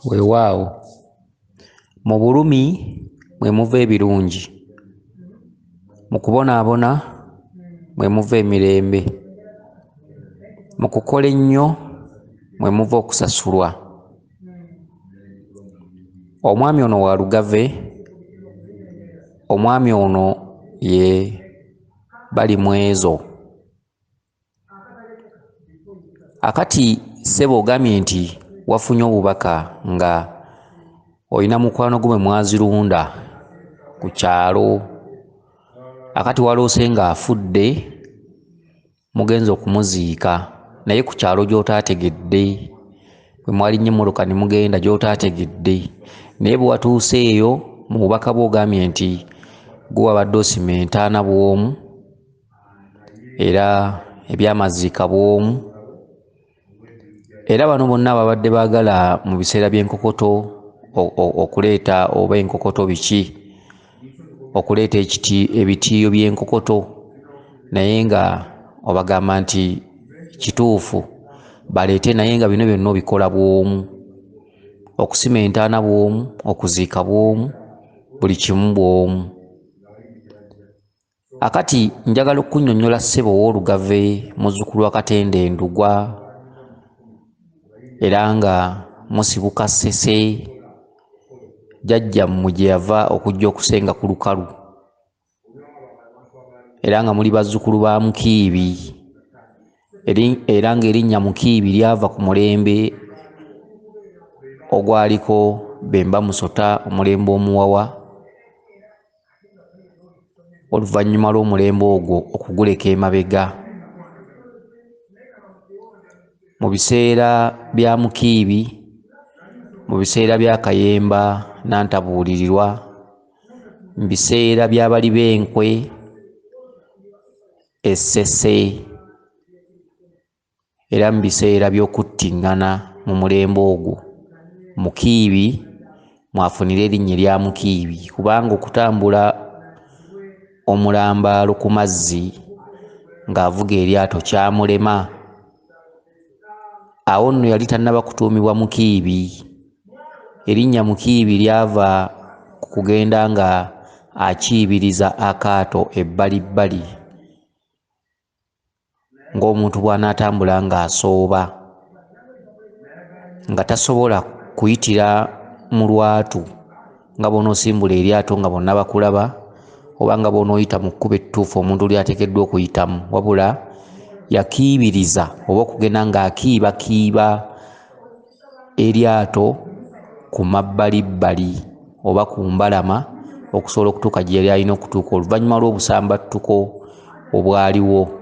Weewaawo, mu bulumi mwe muva ebirungi, mu kubonaabona mwe muva emirembe, mu kukola ennyo mwe muva okusasulwa. Omwami ono wa Lugave, omwami ono ye Balimwezo. Akati ssebo ogambye nti wafunye obubaka nga olina mukwano gwo bwe mwazirunda ku kyalo, akati waloose ng'afudde mugenze okumuziika naye ku kyalo gy'otaategedde, bwe mwalinnye emmoloka ne mugenda gy'otaategedde, naye bwe watuuse eyo mu bubaka bwe ogambye nti gwe wabadde osimentaana bw'omu era ebyamaziika bw'omu, era bano bonna babadde baagala mu biseera by'enkokoto okuleeta oba enkokoto biki okuleeta ebitiiyo by'enkokoto, naye nga obagamba nti kituufu baleete naye nga bino byonna obikola bw'omu, okusimentaana bw'omu, okuziika bw'omu, buli kimu bw'omu. Akati njagala okunnyonnyola ssebo w'Olugave, muzzukulu wa Katende Ndugwa, era nga musibuka Ssese, jjajjammwe gye yava okujja okusenga ku lukalu, era nga muli bazzukulu ba Mukiibi, era ng'erinnya Mukiibi lyava ku mulembe ogwaliko Bemba Musota, omulembe omuwawa, oluvannyuma lw'omulembe ogwo okuguleka emabega. Mu biseera bya Mukiibi, mu biseera bya Kayemba Nantabuulirirwa, mu biseera bya Bali b'Enkwe, Essese, era mu biseera by'okuttiŋŋana mu mulembe ogwo, Mukiibi mwafunira erinnya erya Mukiibi, kubanga okutambula omulambaalo ku mazzi ng'avuga eryato kyamulema. Awo nno yali tannaba kutuumibwa Mukiibi. Erinnya Mukiibi lyava ku kugenda nga akiibiriza akaato ebbalibbali ng'omuntu bw'anaatambula ng'asooba, nga tasobola kuyitira mu lwatu nga bw'onoosimbula eryato nga bonna bakulaba, oba nga bw'onooyita mu kkubo ettuufu omuntu lyateekeddwa okuyitamu, wabula yakiibiriza oba okugenda ng'akiibakiiba eryato ku mabbalibbali oba ku mbalama okusobola okutuuka gye yali alina okutuuka oluvannyuma lw'obusambattuko obwaliwo.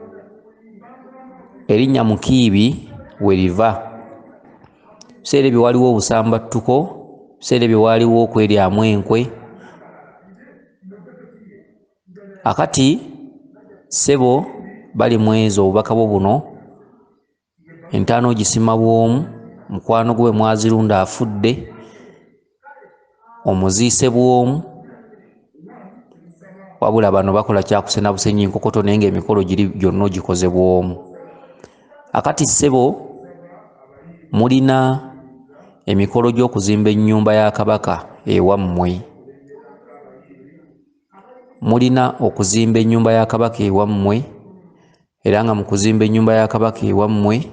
Erinnya Mukiibi we liva, biseera ebyo waliwo obusambattuko, biseera ebyo waliwo okweryamu enkwe. Akati ssebo Balimwezo, obubaka bwo buno, entaana ogisima bw'omu, mukwano gwe bwe mwazirunda afudde, omuziise bw'omu, wabula bano bakola kyakusena busenyi nkokoto naye ng'emikolo giri gyonna ogikoze bw'omu. Akati ssebo mulina emikolo gy'okuzimba ennyumba ya Kabaka ewammwe, mulina okuzimba ennyumba ya Kabaka ewammwe, era nga mu kuzimba ennyumba ya Kabaka ewammwe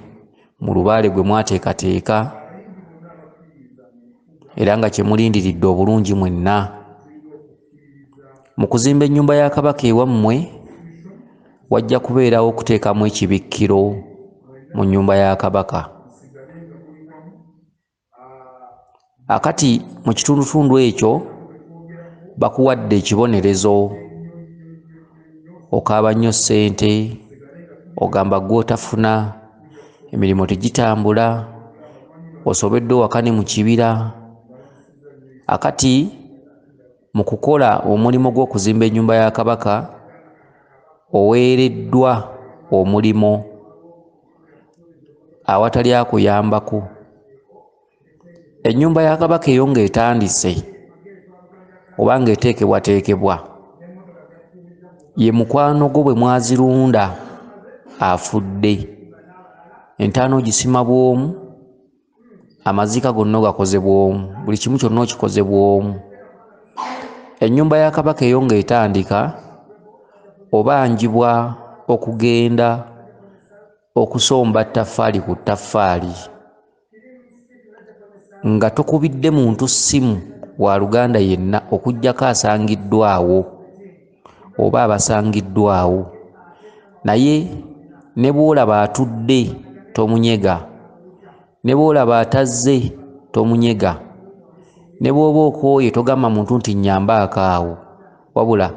mu lubaale gwe mwateekateeka, era nga kye mulindiridde obulungi mwenna. Mu kuzimba ennyumba ya Kabaka ewammwe wajja kubeerawo okuteekamu ekibikkiro mu nnyumba ya Kabaka. Akati mu kitundutundu ekyo bakuwadde ekibonerezo, okaaba nnyo ssente, ogamba gw'otafuna, emirimu tegitambula, osobedde owakane mu kibira. Akati mu kukola omulimu gw'okuzimba ennyumba ya Kabaka oweereddwa omulimo awatali akuyambako. Ennyumba ya Kabaka eyo ng'etandise oba ng'eteekebwateekebwa, ye mukwano gwo bwe mwazirunda afudde, entaana ogisima bw'omu, amaziika gonna gakoze bw'omu, buli kimu kyonna okikoze bw'omu. Ennyumba ya Kabaka eyo ng'etandika obanjibwa okugenda okusomba ttaffaali ku ttaffaali nga tokubidde muntu ssimu wa Luganda yenna okuggyako asangiddwawo oba abasangiddwawo, naye ne bw'olaba atudde tomunyega, ne bw'olaba atazze tomunyega, ne bw'oba okooye togamba muntu nti nnyambaako awo, wabula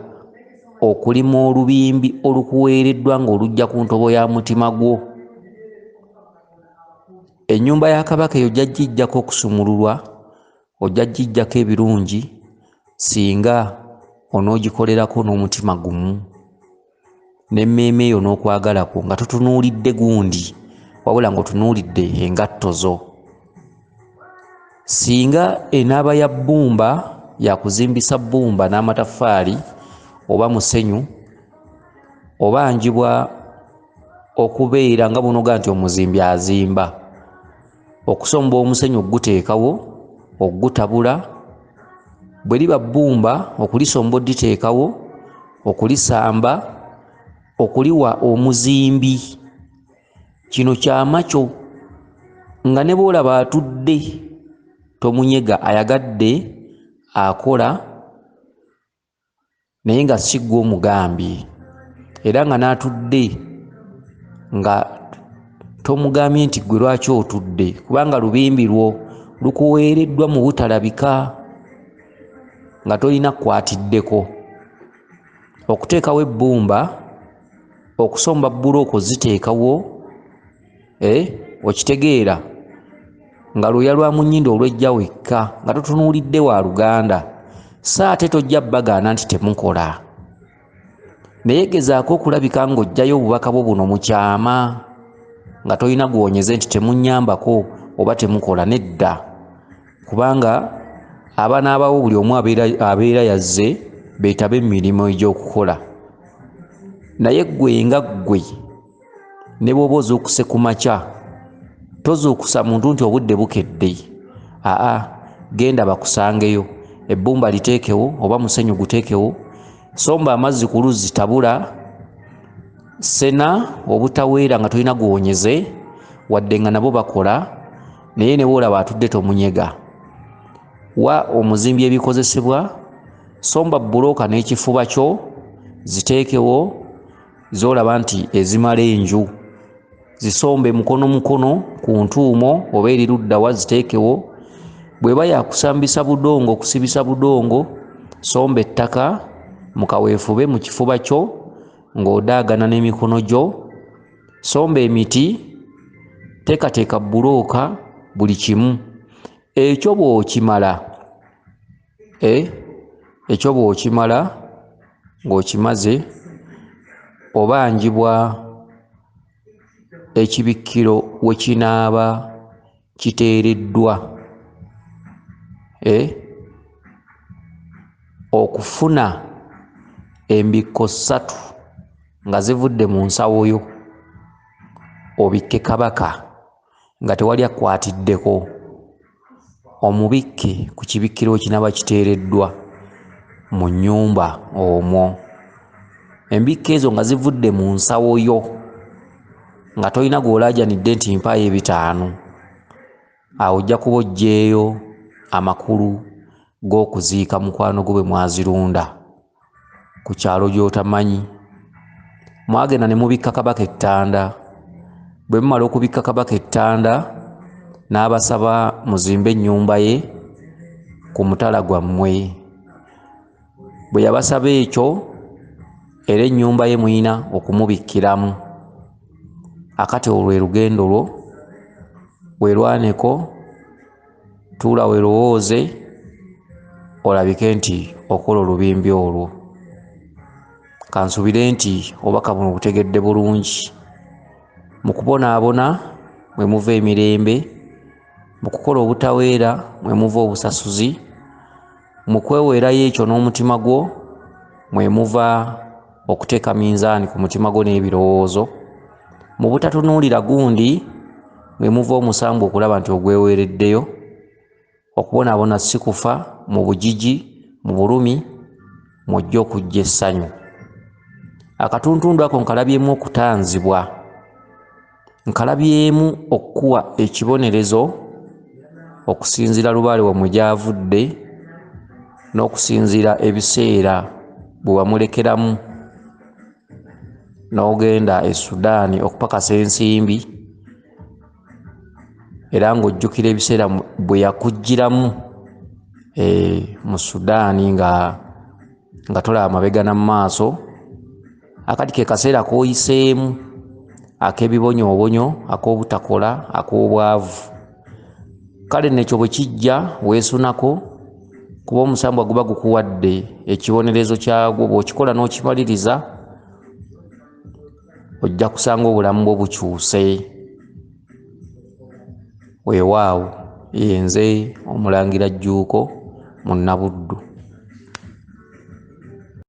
okulima olubimbi olukuweereddwa ng'olugja ku ntobo ya mutima gwo. Ennyumba ya Kabaka eyo ojja gijjako okusumululwa, ojja gijjako ebirungi singa onoogikolerako n'omutima gumu n'emmeeme eyo n'okwagala kwo nga totunuulidde gundi wabula ng'otunuulidde engatto zo. Singa enaaba ya bbumba ya kuzimbisa bbumba n'amataffaali oba musenyu, obanjibwa okubeera nga bunoga nti omuzimbi azimba, okusomba omusenyu oguteekawo ogutabula, bwe liba bbumba okulisomba oditeekawo, okulisamba, okuliwa omuzimbi. Kino kyama-kyo nga ne bw'olaba atudde tomunyega, ayagadde akola naye nga si ggwe omugambye, era nga n'atudde nga tomugambye nti ggwe lwaki otudde, kubanga lubimbi lwo lukuweereddwa mu butalabika nga tolina kkwatiddeko. Okuteekawo ebbumba, okusomba bbulooka oziteekawo, okitegeera nga lwoya lwa mu nnyindo olw'ejja wekka nga totunuulidde wa Luganda, so ate tojja bbagaana nti temukola, naye gezaako okulabika ng'ojjayo obubaka bwo buno mu kyama nga tolina gwonyeze nti temunnyambako oba temukola. Nedda, kubanga aba n'abawo buli omu abeera yazze beetabe emirimu egy'okukola, naye ggwe nga ggwe ne bw'oba ozuukuse ku makya tozuukusa muntu nti obudde bukedde. Genda bakusangeyo, ebbumba liteekewo oba musenyu guteekewo, somba amazzi ku luzzi, tabula, sena obutaweera nga tolina gwonyeze wadde nga nabo bakola, naye ne bw'olaba atudde tomunyega. Wa omuzimbi ebikozesebwa, somba bbulooka n'ekifuba kyo ziteekewo, z'olaba nti ezimala enju, zisombe mukono mukono ku ntuumo oba eri luddawa ziteekewo. Bw'eba yakusambisa budongo, okusibisa budongo, somba ettaka mu kaweefube mu kifuba kyo ng'odaagana n'emikono gyo, somba emiti, teekateeka bbulooka, buli kimu. Ekyo bw'okimala ng'okimaze, obanjibwa ekibikkiro we kinaaba kiteereddwa, okufuna embikko 3 nga zivudde mu nsawo yo, obikke Kabaka nga tewali akwatiddeko, omubikke ku kibikkiro kinaaba kiteereddwa mu nnyumba omwo. Embikko ezo nga zivudde mu nsawo yo nga tolina gw'olaajanidde nti mpaayo 5, awo ojja kuba oggyeeyo amakulu g'okuziika mukwano gwo bwe mwazirunda ku kyalo gy'otamanyi. Mwagenda ne mubikka Kabaka ettanda, bwe mumala okubikka Kabaka ettanda n'abasaba muzimbe ennyumba ye ku mutala gwammwe. Bwe yabasaba ekyo era ennyumba ye muyina okumubikkiramu. Akati olwo lugendo lwo, weerwaneko, tuula weerowooze, olabike nti okola olubimbi olwo. Kansubire nti obubaka buno butegedde bulungi. Mu kubonaabona mwe muva emirembe, mu kukola obutaweera mwe muva obusasuzi, mu kweweerayo ekyo n'omutima gwo mwe muva okuteeka minzaani ku mutima gwo n'ebirowoozo, mu butatunuulira gundi mwe muva omusambu okulaba nti ogweweereddeyo, okubonaabona si kufa, mu bugigi, mu bulumi, mw'ojja okujja essanyu. Akatuntundu ako nkalabyemu okutanzibwa, nkalabyemu okuwa ekibonerezo okusinziira lubaale wamwe gy'avudde n'okusinziira ebiseera bwe wamulekeramu n'ogenda e Sudan okupakasa ensimbi, era ng'ojjukira ebiseera bwe yakuggyiramu mu Sudan nga tolaba mabega na maaso. Akati ke kaseera k'oyiseemu ak'ebibonyoobonyo, ak'obutakola, ak'obwavu. Kale nekyo bwe kijja weesunako, kuba omusambwa guba gukuwadde ekibonerezo kyagwo. Bw'okikola n'okimaliriza, ojja kusanga obulamu bwo bukyuse. Weewaawo, yenze Omulangira Jjuuko mu Nnabuddu.